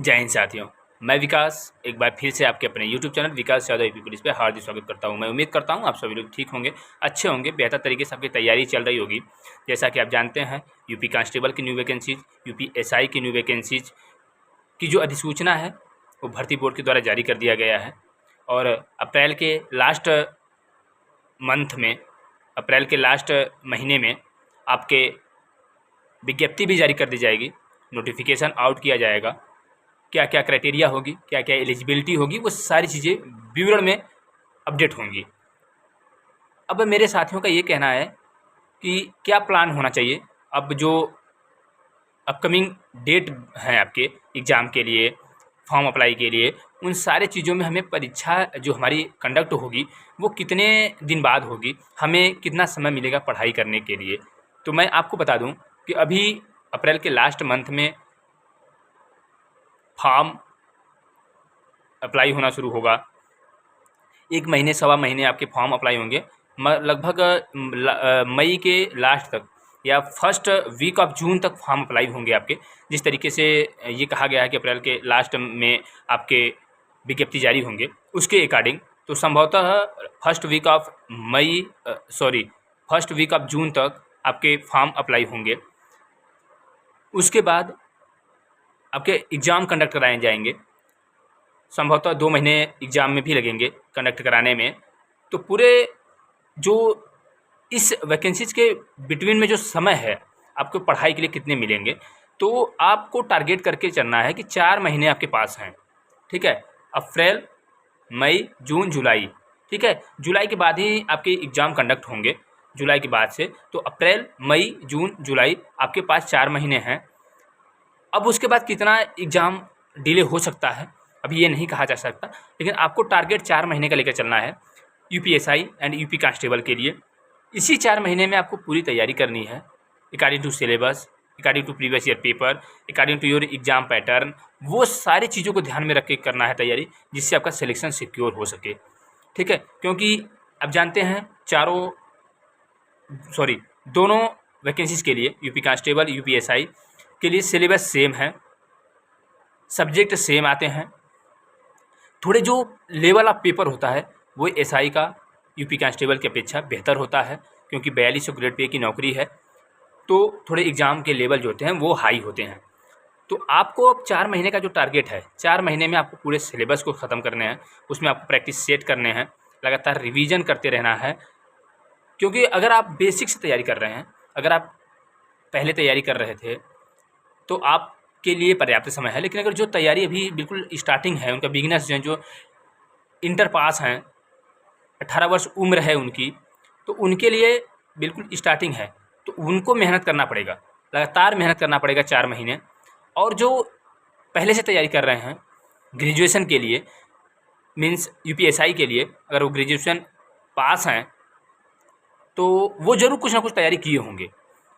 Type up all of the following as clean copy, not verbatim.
जय हिंद साथियों। मैं विकास एक बार फिर से आपके अपने YouTube चैनल विकास यादव यूपी पुलिस पे हार्दिक स्वागत करता हूं। मैं उम्मीद करता हूं आप सभी लोग ठीक होंगे, अच्छे होंगे, बेहतर तरीके से आपकी तैयारी चल रही होगी। जैसा कि आप जानते हैं यूपी कांस्टेबल की न्यू वैकेंसीज, यूपी एसआई की न्यू वैकेंसीज की जो अधिसूचना है वो भर्ती बोर्ड के द्वारा जारी कर दिया गया है। और अप्रैल के लास्ट महीने में आपके विज्ञप्ति भी जारी कर दी जाएगी, नोटिफिकेशन आउट किया जाएगा। क्या क्या क्राइटेरिया होगी, क्या क्या एलिजिबिलिटी होगी, वो सारी चीज़ें विवरण में अपडेट होंगी। अब मेरे साथियों का ये कहना है कि क्या प्लान होना चाहिए। अब जो अपकमिंग डेट हैं आपके एग्ज़ाम के लिए, फॉर्म अप्लाई के लिए, उन सारे चीज़ों में हमें परीक्षा जो हमारी कंडक्ट होगी वो कितने दिन बाद होगी, हमें कितना समय मिलेगा पढ़ाई करने के लिए। तो मैं आपको बता दूं कि अभी अप्रैल के लास्ट मंथ में फॉर्म अप्लाई होना शुरू होगा। 1 महीने सवा महीने आपके फॉर्म अप्लाई होंगे। लगभग मई के लास्ट तक या फर्स्ट वीक ऑफ जून तक फॉर्म अप्लाई होंगे आपके। जिस तरीके से ये कहा गया है कि अप्रैल के लास्ट में आपके विज्ञप्ति जारी होंगे, उसके अकॉर्डिंग तो संभवतः फर्स्ट वीक ऑफ जून तक आपके फॉर्म अप्लाई होंगे। उसके बाद आपके एग्ज़ाम कंडक्ट कराए जाएंगे। संभवतः 2 महीने एग्ज़ाम में भी लगेंगे कंडक्ट कराने में। तो पूरे जो इस वैकेंसीज़ के बिटवीन में जो समय है आपको पढ़ाई के लिए कितने मिलेंगे, तो आपको टारगेट करके चलना है कि 4 महीने आपके पास हैं। ठीक है, अप्रैल, मई, जून, जुलाई। ठीक है, जुलाई के बाद ही आपके एग्ज़ाम कंडक्ट होंगे। जुलाई के बाद से तो अप्रैल, मई, जून, जुलाई आपके पास 4 महीने हैं। अब उसके बाद कितना एग्ज़ाम डिले हो सकता है अभी ये नहीं कहा जा सकता, लेकिन आपको टारगेट 4 महीने का लेकर चलना है यूपीएसआई एंड यूपी कांस्टेबल के लिए। इसी 4 महीने में आपको पूरी तैयारी करनी है according to syllabus, according to previous year paper, according to your exam pattern. वो सारी चीज़ों को ध्यान में रख के करना है तैयारी, जिससे आपका सिलेक्शन सिक्योर हो सके। ठीक है, क्योंकि आप जानते हैं दोनों वैकेंसीज़ के लिए यूपी कांस्टेबल, यूपीएसआई के लिए सिलेबस सेम है, सब्जेक्ट सेम आते हैं। थोड़े जो लेवल ऑफ पेपर होता है वो एसआई का यूपी कांस्टेबल की अपेक्षा बेहतर होता है, क्योंकि 4200 ग्रेड पे की नौकरी है। तो थोड़े एग्ज़ाम के लेवल जो होते हैं वो हाई होते हैं। तो आपको अब 4 महीने का जो टारगेट है, 4 महीने में आपको पूरे सिलेबस को ख़त्म करने हैं, उसमें आपको प्रैक्टिस सेट करने हैं, लगातार रिवीजन करते रहना है। क्योंकि अगर आप बेसिक से तैयारी कर रहे हैं, अगर आप पहले तैयारी कर रहे थे तो आपके लिए पर्याप्त समय है। लेकिन अगर जो तैयारी अभी बिल्कुल स्टार्टिंग है, उनका बिगिनर्स जो हैं, जो इंटर पास हैं, 18 वर्ष उम्र है उनकी, तो उनके लिए बिल्कुल स्टार्टिंग है, तो उनको मेहनत करना पड़ेगा, लगातार मेहनत करना पड़ेगा 4 महीने। और जो पहले से तैयारी कर रहे हैं ग्रेजुएशन के लिए, मीन्स यूपीएसआई के लिए, अगर वो ग्रेजुएशन पास हैं तो वो ज़रूर कुछ ना कुछ तैयारी किए होंगे।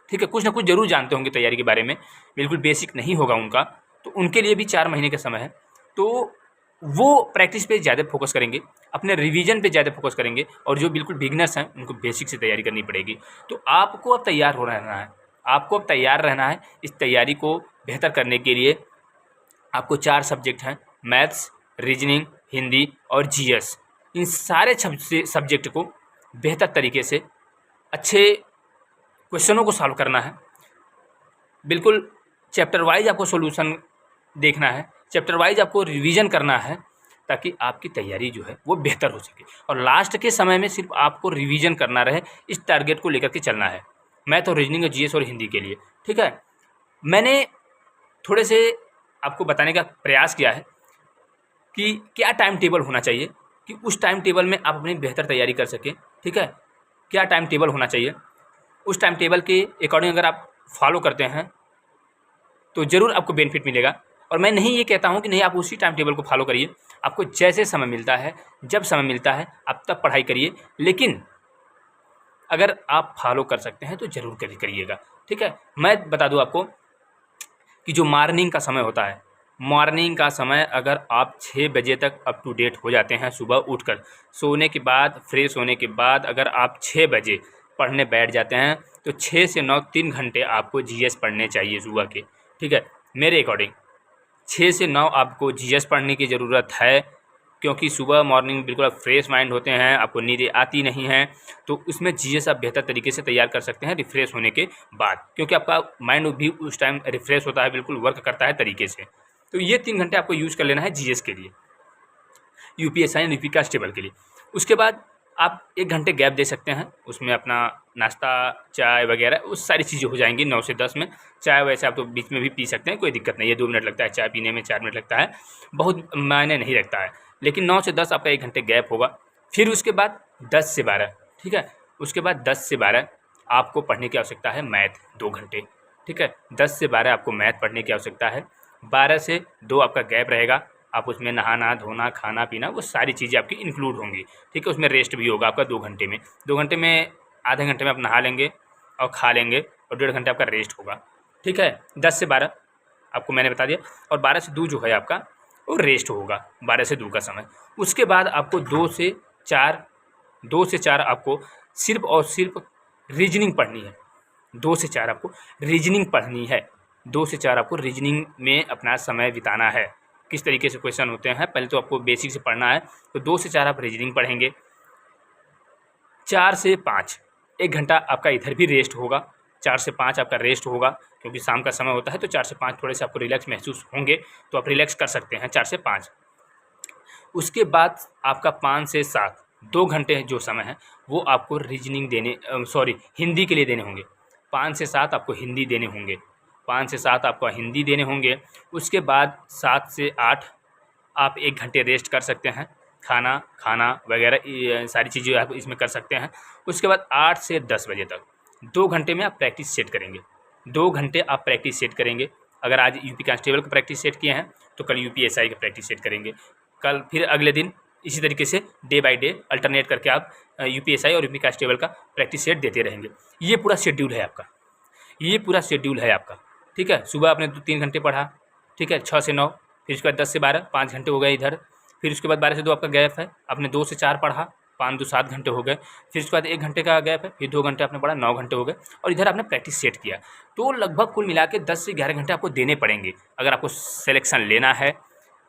ठीक है, कुछ ना कुछ ज़रूर जानते होंगे तैयारी के बारे में, बिल्कुल बेसिक नहीं होगा उनका, तो उनके लिए भी 4 महीने का समय है। तो वो प्रैक्टिस पे ज़्यादा फोकस करेंगे, अपने रिवीजन पे ज़्यादा फोकस करेंगे, और जो बिल्कुल बिगिनर्स हैं उनको बेसिक से तैयारी करनी पड़ेगी। तो आपको अब तैयार हो रहना है, आपको अब तैयार रहना है। इस तैयारी को बेहतर करने के लिए आपको 4 सब्जेक्ट हैं, मैथ्स, रीजनिंग, हिंदी और जीएस। इन सारे सब्जेक्ट को बेहतर तरीके से अच्छे क्वेश्चनों को सॉल्व करना है। बिल्कुल चैप्टर वाइज आपको सॉल्यूशन देखना है, चैप्टर वाइज आपको रिवीजन करना है, ताकि आपकी तैयारी जो है वो बेहतर हो सके। और लास्ट के समय में सिर्फ आपको रिवीजन करना रहे, इस टारगेट को लेकर के चलना है, मैथ और रीजनिंग और जीएस और हिंदी के लिए। ठीक है, मैंने थोड़े से आपको बताने का प्रयास किया है कि क्या टाइम टेबल होना चाहिए कि उस टाइम टेबल में आप अपनी बेहतर तैयारी कर सकें। ठीक है, क्या टाइम टेबल होना चाहिए, उस टाइम टेबल के अकॉर्डिंग अगर आप फॉलो करते हैं तो ज़रूर आपको बेनिफिट मिलेगा। और मैं नहीं ये कहता हूँ कि नहीं आप उसी टाइम टेबल को फॉलो करिए, आपको जैसे समय मिलता है, जब समय मिलता है आप तब पढ़ाई करिए, लेकिन अगर आप फॉलो कर सकते हैं तो ज़रूर करिएगा। ठीक है, मैं बता दूँ आपको कि जो मॉर्निंग का समय होता है, मॉर्निंग का समय अगर आप 6 बजे तक अप टू डेट हो जाते हैं, सुबह उठकर सोने के बाद, फ्रेश होने के बाद अगर आप 6 बजे पढ़ने बैठ जाते हैं तो 6 से 9 3 घंटे आपको जीएस पढ़ने चाहिए सुबह के। ठीक है, मेरे अकॉर्डिंग 6 से 9 आपको जीएस पढ़ने की ज़रूरत है, क्योंकि सुबह मॉर्निंग बिल्कुल आप फ्रेश माइंड होते हैं, आपको नींद आती नहीं है, तो उसमें जीएस आप बेहतर तरीके से तैयार कर सकते हैं रिफ़्रेश होने के बाद, क्योंकि आपका माइंड भी उस टाइम रिफ़्रेश होता है, बिल्कुल वर्क करता है तरीके से। तो ये 3 घंटे आपको यूज़ कर लेना है जीएस के लिए, यूपीएसआई एंड यूपी कांस्टेबल के लिए। उसके बाद आप 1 घंटे गैप दे सकते हैं, उसमें अपना नाश्ता, चाय वगैरह उस सारी चीज़ें हो जाएंगी 9 से 10 में। चाय वैसे आप तो बीच में भी पी सकते हैं, कोई दिक्कत नहीं है, 2 मिनट लगता है चाय पीने में, 4 मिनट लगता है, बहुत मायने नहीं रखता है। लेकिन 9 से 10 आपका 1 घंटे गैप होगा। फिर उसके बाद 10 से 12, ठीक है, उसके बाद 10 से 12 आपको पढ़ने की आवश्यकता है मैथ 2 घंटे, ठीक है, 10 से 12 आपको मैथ पढ़ने की आवश्यकता है। 12 से 2 आपका गैप रहेगा, आप उसमें नहाना धोना खाना पीना वो सारी चीज़ें आपकी इंक्लूड होंगी, ठीक है। उसमें रेस्ट भी होगा आपका 2 घंटे में, 2 घंटे में आधे घंटे में आप नहा लेंगे और खा लेंगे, और 1.5 घंटे आपका रेस्ट होगा, ठीक है। 10 से 12 आपको मैंने बता दिया, और 12 से 2 जो है आपका वो रेस्ट होगा, 12 से 2 का समय। उसके बाद आपको 2 से 4 आपको सिर्फ और सिर्फ रीजनिंग पढ़नी है। 2 से 4 आपको रीजनिंग पढ़नी है, 2 से 4 आपको रीजनिंग में अपना समय बिताना है। किस तरीके से क्वेश्चन होते हैं पहले तो आपको बेसिक से पढ़ना है, तो 2 से 4 आप रीजनिंग पढ़ेंगे। 4 से 5 1 घंटा आपका इधर भी रेस्ट होगा, 4 से 5 आपका रेस्ट होगा, क्योंकि शाम का समय होता है, तो 4 से 5 थोड़े से आपको रिलैक्स महसूस होंगे, तो आप रिलैक्स कर सकते हैं 4 से 5। उसके बाद आपका 5 से 7 2 घंटे जो समय है वो आपको रीजनिंग देने हिंदी के लिए देने होंगे। 5 से 7 आपको हिंदी देने होंगे, 5 से 7 आपको हिंदी देने होंगे। उसके बाद 7 से 8 आप 1 घंटे रेस्ट कर सकते हैं, खाना वगैरह ये सारी चीज़ें आप इसमें कर सकते हैं। उसके बाद 8 से 10 बजे तक 2 घंटे में आप प्रैक्टिस सेट करेंगे, 2 घंटे आप प्रैक्टिस सेट करेंगे। अगर आज यूपी कांस्टेबल का प्रैक्टिस सेट किए हैं तो कल यूपीएसआई का प्रैक्टिस सेट करेंगे, कल फिर अगले दिन इसी तरीके से डे बाय डे अल्टरनेट करके आप यूपीएसआई और यूपी कांस्टेबल का प्रैक्टिस सेट देते रहेंगे। ये पूरा शेड्यूल है आपका, ये पूरा शेड्यूल है आपका, ठीक है। सुबह आपने 3 घंटे पढ़ा, ठीक है, 6 से 9, फिर उसके बाद 10 से 12 5 घंटे हो गए इधर। फिर उसके बाद 12 से 2 आपका गैप है, आपने 2 से 4 पढ़ा, 5 2 7 घंटे हो गए। फिर उसके बाद 1 घंटे का गैप है, फिर 2 घंटे आपने पढ़ा, 9 घंटे हो गए, और इधर आपने प्रैक्टिस सेट किया। तो लगभग कुल मिला के 10 से 11 घंटे आपको देने पड़ेंगे। अगर आपको सिलेक्शन लेना है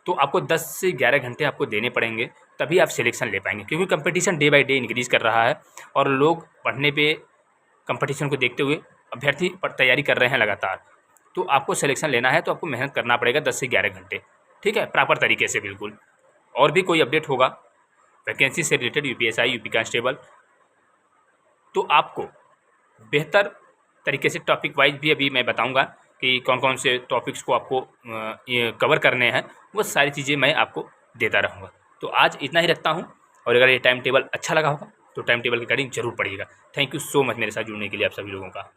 तो आपको 10 से 11 घंटे आपको देने पड़ेंगे, तभी आप सिलेक्शन ले पाएंगे, क्योंकि competition day by day increase कर रहा है और लोग पढ़ने पे कंपटीशन को देखते हुए अभ्यर्थी पर तैयारी कर रहे हैं लगातार। तो आपको सिलेक्शन लेना है तो आपको मेहनत करना पड़ेगा 10 से 11 घंटे, ठीक है, प्रॉपर तरीके से बिल्कुल। और भी कोई अपडेट होगा वैकेंसी से रिलेटेड यूपीएसआई यूपी कांस्टेबल, तो आपको बेहतर तरीके से टॉपिक वाइज भी अभी मैं बताऊंगा कि कौन कौन से टॉपिक्स को आपको ये कवर करने हैं, वो सारी चीज़ें मैं आपको देता रहूँगा। तो आज इतना ही रखता हूँ, और अगर ये टाइम टेबल अच्छा लगा होगा तो टाइम टेबल के अकॉर्डिंग जरूर पढ़िएगा। थैंक यू सो मच मेरे साथ जुड़ने के लिए आप सभी लोगों का।